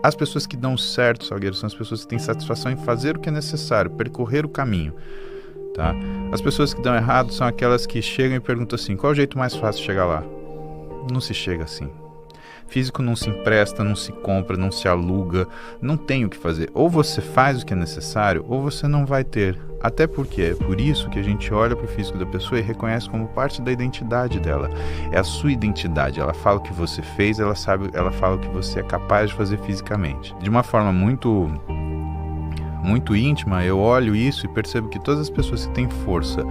As pessoas que dão certo, Salgueiro, são as pessoas que têm satisfação em fazer o que é necessário, percorrer o caminho, tá? As pessoas que dão errado são aquelas que chegam e perguntam assim, qual é o jeito mais fácil de chegar lá? Não se chega assim. Físico não se empresta, não se compra, não se aluga, não tem o que fazer. Ou você faz o que é necessário, ou você não vai ter. Até porque é por isso que a gente olha para o físico da pessoa e reconhece como parte da identidade dela. É a sua identidade. Ela fala o que você fez, ela fala o que você é capaz de fazer fisicamente. De uma forma muito íntima, eu olho isso e percebo que todas as pessoas que têm força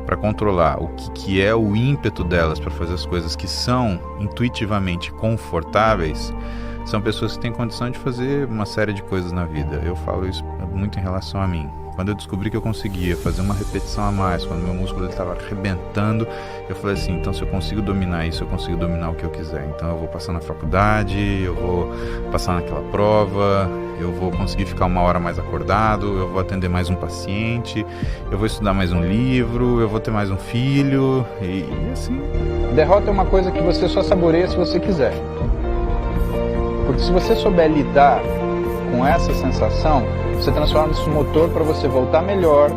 para controlar o que é o ímpeto delas para fazer as coisas que são intuitivamente confortáveis, são pessoas que têm condição de fazer uma série de coisas na vida. Eu falo isso muito em relação a mim. Quando eu descobri que eu conseguia fazer uma repetição a mais, quando meu músculo estava arrebentando, eu falei assim, então se eu consigo dominar isso, eu consigo dominar o que eu quiser. Então eu vou passar na faculdade, eu vou passar naquela prova, eu vou conseguir ficar 1 hora mais acordado, eu vou atender mais um paciente, eu vou estudar mais um livro, eu vou ter mais um filho, e assim. Derrota é uma coisa que você só saboreia se você quiser. Porque se você souber lidar com essa sensação, você transforma isso em motor para você voltar melhor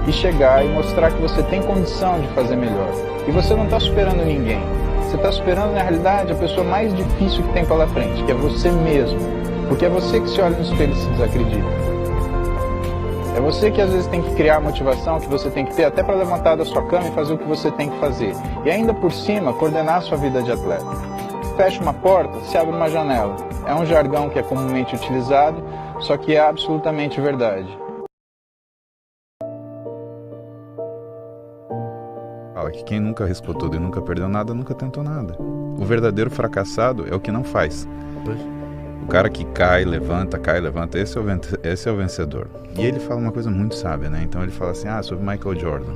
e chegar e mostrar que você tem condição de fazer melhor. E você não está superando ninguém. Você está superando, na realidade, a pessoa mais difícil que tem pela frente, que é você mesmo. Porque é você que se olha no espelho e se desacredita. É você que às vezes tem que criar a motivação que você tem que ter até para levantar da sua cama e fazer o que você tem que fazer. E ainda por cima, coordenar a sua vida de atleta. Fecha uma porta, se abre uma janela. É um jargão que é comumente utilizado, só que é absolutamente verdade. Fala que quem nunca arriscou tudo e nunca perdeu nada, nunca tentou nada. O verdadeiro fracassado é o que não faz. O cara que cai, levanta, esse é o vencedor. E ele fala uma coisa muito sábia, né? Então ele fala assim, sobre Michael Jordan.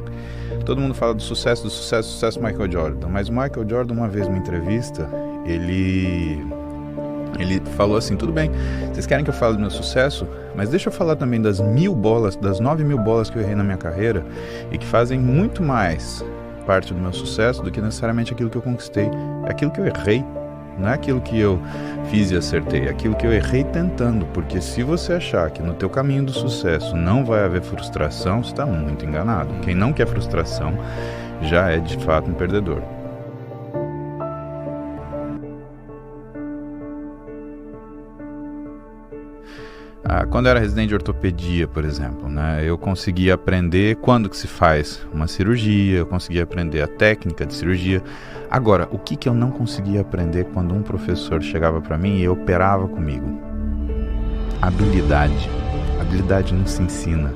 Todo mundo fala do sucesso Michael Jordan. Mas o Michael Jordan, uma vez numa entrevista, ele falou assim, tudo bem, vocês querem que eu fale do meu sucesso? Mas deixa eu falar também das 9.000 bolas que eu errei na minha carreira e que fazem muito mais parte do meu sucesso do que necessariamente aquilo que eu conquistei. É aquilo que eu errei, não é aquilo que eu fiz e acertei, é aquilo que eu errei tentando, porque se você achar que no teu caminho do sucesso não vai haver frustração, você está muito enganado. Quem não quer frustração já é de fato um perdedor. Quando eu era residente de ortopedia, por exemplo, né, eu conseguia aprender quando que se faz uma cirurgia, eu conseguia aprender a técnica de cirurgia. Agora, o que eu não conseguia aprender quando um professor chegava para mim e operava comigo? Habilidade. Habilidade não se ensina.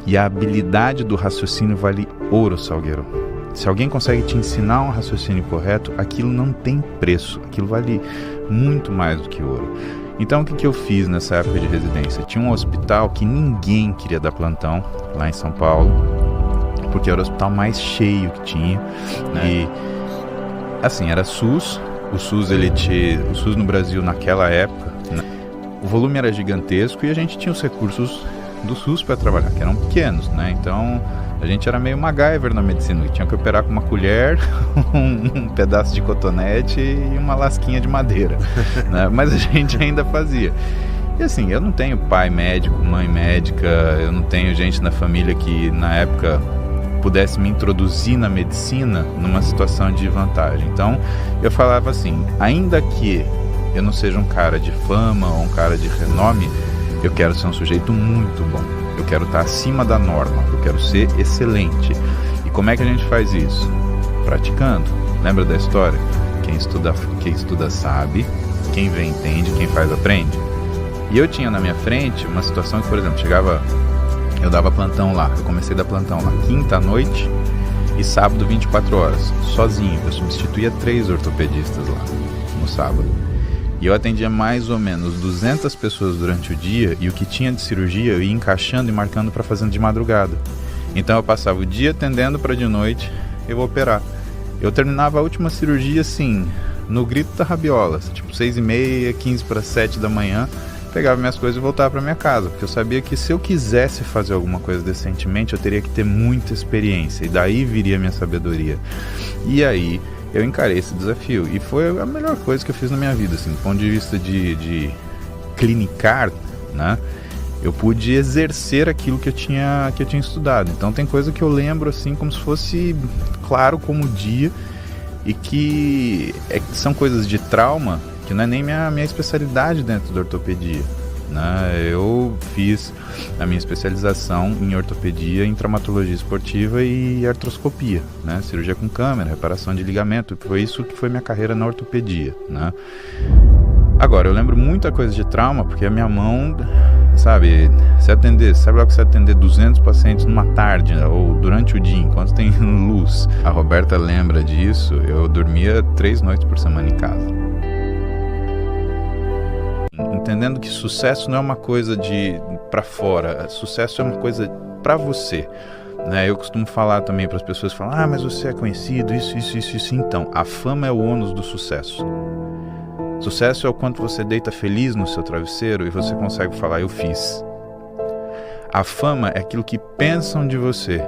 E a habilidade do raciocínio vale ouro, Salgueiro. Se alguém consegue te ensinar um raciocínio correto, aquilo não tem preço. Aquilo vale muito mais do que ouro. Então, o que eu fiz nessa época de residência? Tinha um hospital que ninguém queria dar plantão, lá em São Paulo, porque era o hospital mais cheio que tinha. E, assim, era SUS. O SUS no Brasil, naquela época, né, o volume era gigantesco e a gente tinha os recursos do SUS para trabalhar, que eram pequenos, né? Então, a gente era meio MacGyver na medicina, tinha que operar com uma colher, um pedaço de cotonete e uma lasquinha de madeira, né? Mas a gente ainda fazia. E assim, eu não tenho pai médico, mãe médica, eu não tenho gente na família que na época pudesse me introduzir na medicina numa situação de vantagem. Então, eu falava assim, ainda que eu não seja um cara de fama ou um cara de renome, eu quero ser um sujeito muito bom. Eu quero estar acima da norma, eu quero ser excelente. E como é que a gente faz isso? Praticando. Lembra da história? Quem estuda sabe, quem vê entende, quem faz aprende. E eu tinha na minha frente uma situação que, por exemplo, eu dava plantão lá, eu comecei a dar plantão lá quinta à noite e sábado 24 horas, sozinho. Eu substituía 3 ortopedistas lá no sábado. E eu atendia mais ou menos 200 pessoas durante o dia, e o que tinha de cirurgia eu ia encaixando e marcando para fazer de madrugada. Então eu passava o dia atendendo para de noite eu operar. Eu terminava a última cirurgia assim, no grito da rabiola, tipo 6h30, 15 para 7 da manhã, pegava minhas coisas e voltava para minha casa, porque eu sabia que se eu quisesse fazer alguma coisa decentemente, eu teria que ter muita experiência, e daí viria a minha sabedoria. E aí eu encarei esse desafio, e foi a melhor coisa que eu fiz na minha vida, assim, do ponto de vista de clinicar, né, eu pude exercer aquilo que eu tinha estudado. Então tem coisa que eu lembro assim como se fosse claro como o dia, e que são coisas de trauma que não é nem minha especialidade dentro da ortopedia, né? Eu fiz a minha especialização em ortopedia, em traumatologia esportiva e artroscopia, né? Cirurgia com câmera, reparação de ligamento, foi isso que foi minha carreira na ortopedia, né? Agora, eu lembro muita coisa de trauma, porque a minha mão, sabe lá que você atender 200 pacientes numa tarde, ou durante o dia, enquanto tem luz. A Roberta lembra disso, eu dormia 3 noites por semana em casa. Entendendo que sucesso não é uma coisa de pra fora, sucesso é uma coisa pra você, né? Eu costumo falar também para as pessoas, mas você é conhecido, isso. Então, a fama é o ônus do sucesso. Sucesso é o quanto você deita feliz no seu travesseiro e você consegue falar, eu fiz. A fama é aquilo que pensam de você.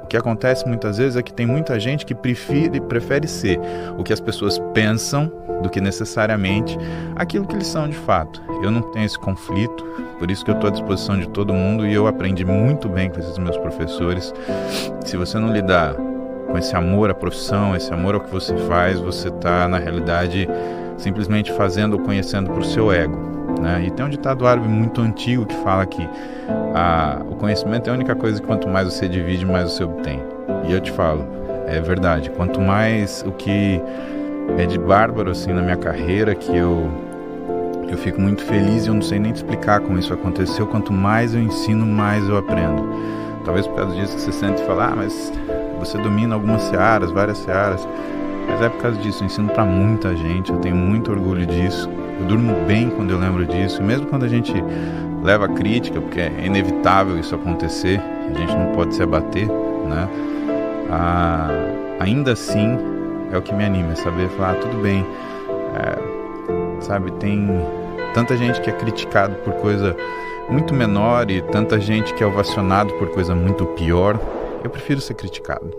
O que acontece muitas vezes é que tem muita gente que prefere ser o que as pessoas pensam do que necessariamente aquilo que eles são de fato. Eu não tenho esse conflito, por isso que eu estou à disposição de todo mundo, e eu aprendi muito bem com esses meus professores. Se você não lidar com esse amor à profissão, esse amor ao que você faz, você está, na realidade, simplesmente fazendo ou conhecendo por seu ego, né? E tem um ditado árabe muito antigo que fala que o conhecimento é a única coisa que quanto mais você divide, mais você obtém. E eu te falo, é verdade, quanto mais o que é de bárbaro assim na minha carreira, que eu fico muito feliz, e eu não sei nem te explicar como isso aconteceu, quanto mais eu ensino, mais eu aprendo. Talvez por causa disso que você sente e fala, mas você domina algumas searas, várias searas. Mas é por causa disso, eu ensino para muita gente, eu tenho muito orgulho disso, eu durmo bem quando eu lembro disso, e mesmo quando a gente leva crítica, porque é inevitável isso acontecer, a gente não pode se abater, né? Ainda assim é o que me anima, é saber falar, tudo bem, sabe, tem tanta gente que é criticado por coisa muito menor e tanta gente que é ovacionado por coisa muito pior. Eu prefiro ser criticado.